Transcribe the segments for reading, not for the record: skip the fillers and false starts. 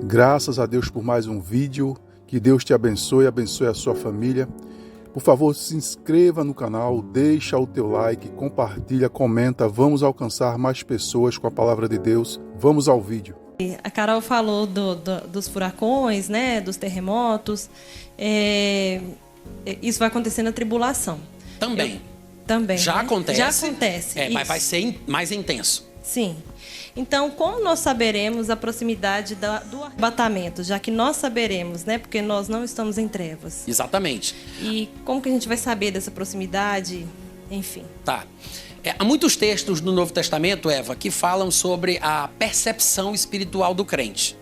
Graças a Deus por mais um vídeo. Que Deus te abençoe, abençoe a sua família. Por favor, se inscreva no canal, deixa o teu like, compartilha, comenta. Vamos alcançar mais pessoas com a palavra de Deus. Vamos ao vídeo. A Carol falou dos furacões, né, dos terremotos. Isso vai acontecer na tribulação. Também. Também. Já né? acontece. Já acontece. Mas vai ser mais intenso. Sim. Então, como nós saberemos a proximidade do arrebatamento, já que nós saberemos, né? Porque nós não estamos em trevas. Exatamente. E como que a gente vai saber dessa proximidade? Enfim. Tá. Há muitos textos no Novo Testamento, Eva, que falam sobre a percepção espiritual do crente.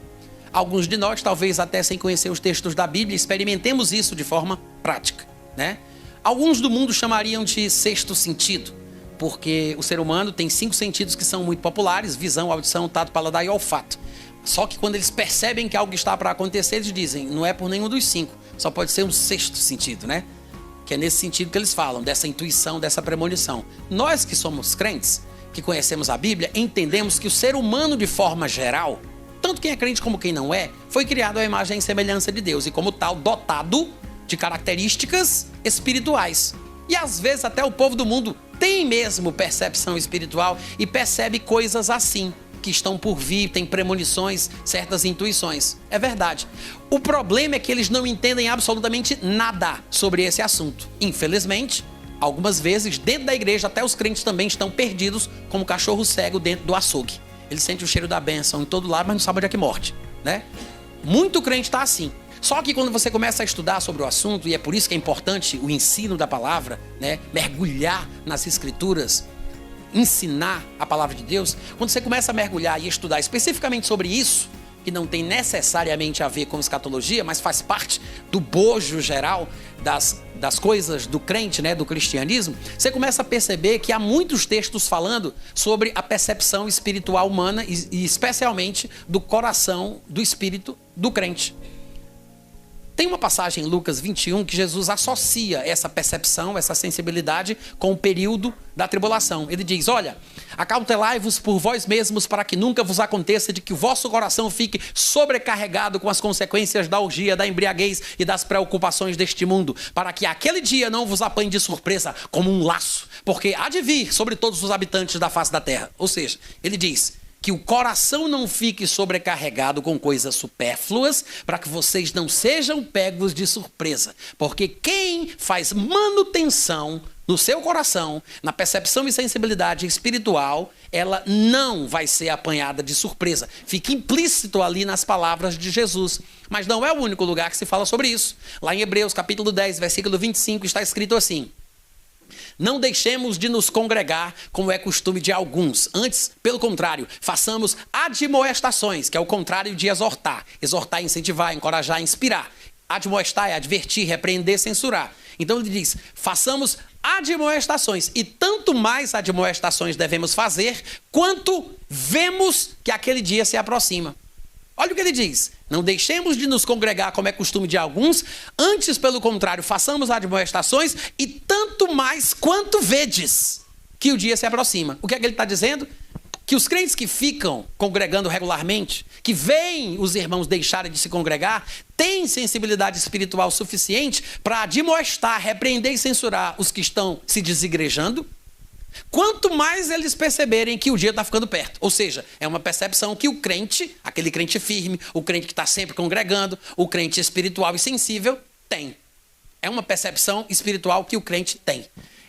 Alguns de nós, talvez até sem conhecer os textos da Bíblia, experimentemos isso de forma prática, né? Alguns do mundo chamariam de sexto sentido, porque o ser humano tem 5 sentidos que são muito populares: visão, audição, tato, paladar e olfato. Só que quando eles percebem que algo está para acontecer, eles dizem, não é por nenhum dos 5, só pode ser um sexto sentido, né? Que é nesse sentido que eles falam, dessa intuição, dessa premonição. Nós que somos crentes, que conhecemos a Bíblia, entendemos que o ser humano, de forma geral, tanto quem é crente como quem não é, foi criado à imagem e semelhança de Deus e, como tal, dotado de características espirituais. E às vezes até o povo do mundo tem mesmo percepção espiritual e percebe coisas assim, que estão por vir, tem premonições, certas intuições. É verdade. O problema é que eles não entendem absolutamente nada sobre esse assunto. Infelizmente, algumas vezes, dentro da igreja, até os crentes também estão perdidos como cachorro cego dentro do açougue. Ele sente o cheiro da bênção em todo lado, mas não sabe onde é que morde, né? Muito crente está assim. Só que quando você começa a estudar sobre o assunto, e é por isso que é importante o ensino da palavra, né? Mergulhar nas escrituras, ensinar a palavra de Deus, quando você começa a mergulhar e estudar especificamente sobre isso, que não tem necessariamente a ver com escatologia, mas faz parte do bojo geral das coisas do crente, né, do cristianismo, você começa a perceber que há muitos textos falando sobre a percepção espiritual humana e especialmente do coração, do espírito do crente. Tem uma passagem em Lucas 21 que Jesus associa essa percepção, essa sensibilidade com o período da tribulação. Ele diz, olha, acautelai-vos por vós mesmos para que nunca vos aconteça de que o vosso coração fique sobrecarregado com as consequências da orgia, da embriaguez e das preocupações deste mundo, para que aquele dia não vos apanhe de surpresa como um laço, porque há de vir sobre todos os habitantes da face da terra. Ou seja, ele diz que o coração não fique sobrecarregado com coisas supérfluas, para que vocês não sejam pegos de surpresa. Porque quem faz manutenção no seu coração, na percepção e sensibilidade espiritual, ela não vai ser apanhada de surpresa. Fica implícito ali nas palavras de Jesus. Mas não é o único lugar que se fala sobre isso. Lá em Hebreus, capítulo 10, versículo 25, está escrito assim: não deixemos de nos congregar, como é costume de alguns. Antes, pelo contrário, façamos admoestações, que é o contrário de exortar. Exortar, incentivar, encorajar, inspirar. Admoestar é advertir, repreender, censurar. Então ele diz, façamos admoestações. E tanto mais admoestações devemos fazer, quanto vemos que aquele dia se aproxima. Olha o que ele diz, não deixemos de nos congregar como é costume de alguns, antes, pelo contrário, façamos admoestações e tanto mais quanto vedes que o dia se aproxima. O que é que ele está dizendo? Que os crentes que ficam congregando regularmente, que veem os irmãos deixarem de se congregar, têm sensibilidade espiritual suficiente para admoestar, repreender e censurar os que estão se desigrejando, quanto mais eles perceberem que o dia está ficando perto. Ou seja, é uma percepção que o crente, aquele crente firme, o crente que está sempre congregando, o crente espiritual e sensível, tem. É uma percepção espiritual que o crente tem.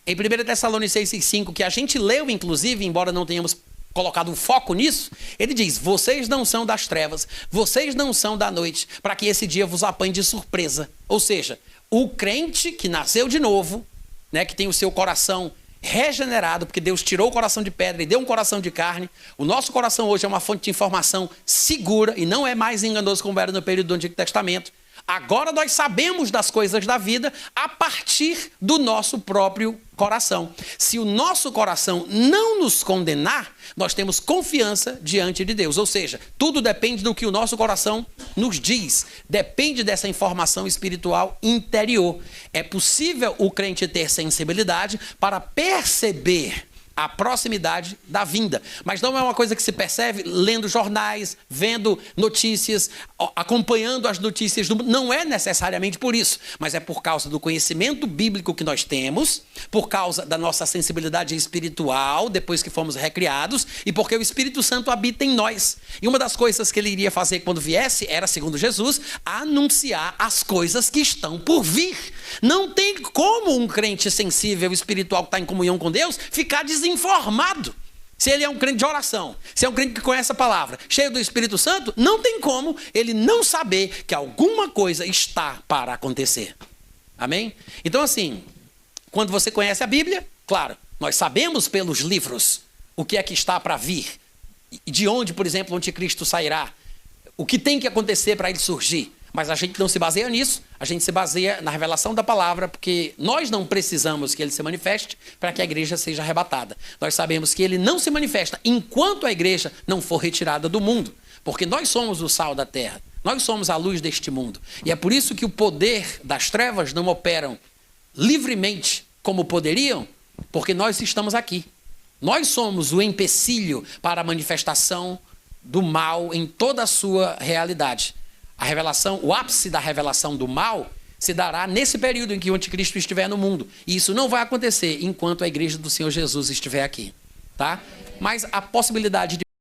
Em 1 Tessalonicenses 5, que a gente leu, inclusive, embora não tenhamos colocado um foco nisso, ele diz, vocês não são das trevas, vocês não são da noite, para que esse dia vos apanhe de surpresa. Ou seja, o crente que nasceu de novo, né, que tem o seu coração regenerado, porque Deus tirou o coração de pedra e deu um coração de carne. O nosso coração hoje é uma fonte de informação segura e não é mais enganoso como era no período do Antigo Testamento. Agora nós sabemos das coisas da vida a partir do nosso próprio coração. Se o nosso coração não nos condenar, nós temos confiança diante de Deus. Ou seja, tudo depende do que o nosso coração nos diz. Depende dessa informação espiritual interior. É possível o crente ter sensibilidade para perceber a proximidade da vinda. Mas não é uma coisa que se percebe lendo jornais, vendo notícias, acompanhando as notícias do mundo. Não é necessariamente por isso, mas é por causa do conhecimento bíblico que nós temos, por causa da nossa sensibilidade espiritual, depois que fomos recriados, e porque o Espírito Santo habita em nós. E uma das coisas que ele iria fazer quando viesse era, segundo Jesus, anunciar as coisas que estão por vir. Não tem como um crente sensível, espiritual, que está em comunhão com Deus, ficar desinformado. Se ele é um crente de oração, se é um crente que conhece a palavra, cheio do Espírito Santo, não tem como ele não saber que alguma coisa está para acontecer. Amém? Então, assim, quando você conhece a Bíblia, claro, nós sabemos pelos livros o que é que está para vir, de onde, por exemplo, o anticristo sairá, o que tem que acontecer para ele surgir. Mas a gente não se baseia nisso, a gente se baseia na revelação da palavra, porque nós não precisamos que ele se manifeste para que a igreja seja arrebatada. Nós sabemos que ele não se manifesta enquanto a igreja não for retirada do mundo, porque nós somos o sal da terra, nós somos a luz deste mundo. E é por isso que o poder das trevas não operam livremente como poderiam, porque nós estamos aqui. Nós somos o empecilho para a manifestação do mal em toda a sua realidade. A revelação, o ápice da revelação do mal se dará nesse período em que o anticristo estiver no mundo. E isso não vai acontecer enquanto a igreja do Senhor Jesus estiver aqui, tá? Mas a possibilidade de